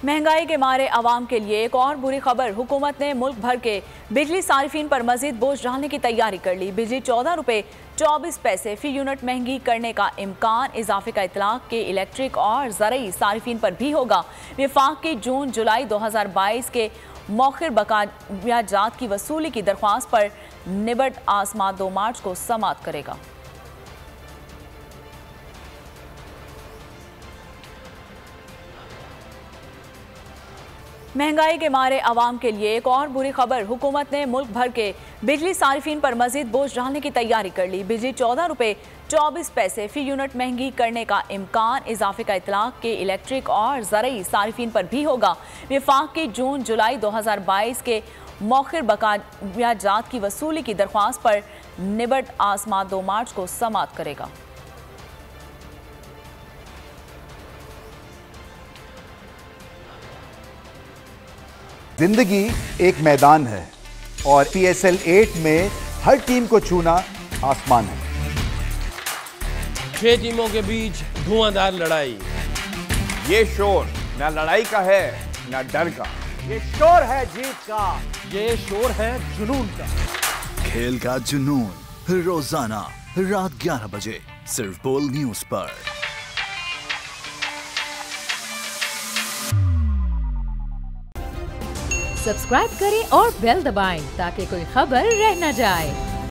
महंगाई के मारे आवाम के लिए एक और बुरी खबर। हुकूमत ने मुल्क भर के बिजली सारिफीन पर मजीद बोझ डालने की तैयारी कर ली। बिजली 14 रुपए 24 पैसे फी यूनिट महंगी करने का इम्कान इजाफे का इतलाक के इलेक्ट्रिक और ज़रई सारिफीन पर भी होगा। विफाक की जून जुलाई 2022 के मौखिर बकाया जात की वसूली की दरख्वास्त पर निबट आसमां 2 मार्च को समाअत करेगा। महंगाई के मारे आवाम के लिए एक और बुरी खबर। हुकूमत ने मुल्क भर के बिजली सारिफीन पर मजीद बोझ डालने की तैयारी कर ली। बिजली 14 रुपए 24 पैसे फी यूनिट महंगी करने का इम्कान इजाफे का इतलाक के इलेक्ट्रिक और ज़रई सारिफीन पर भी होगा। विफाक की जून जुलाई 2022 के मौखिर बकाया जात की वसूली की दरख्वास्त पर निबट आसमां 2 मार्च को समाअत करेगा। जिंदगी एक मैदान है और PSL 8 में हर टीम को छूना आसमान है। 6 टीमों के बीच धुआंधार लड़ाई। ये शोर ना लड़ाई का है ना डर का, ये शोर है जीत का, ये शोर है जुनून का। खेल का जुनून रोजाना रात 11 बजे सिर्फ बोल न्यूज पर। सब्सक्राइब करें और बेल दबाएं ताकि कोई खबर रह न जाए।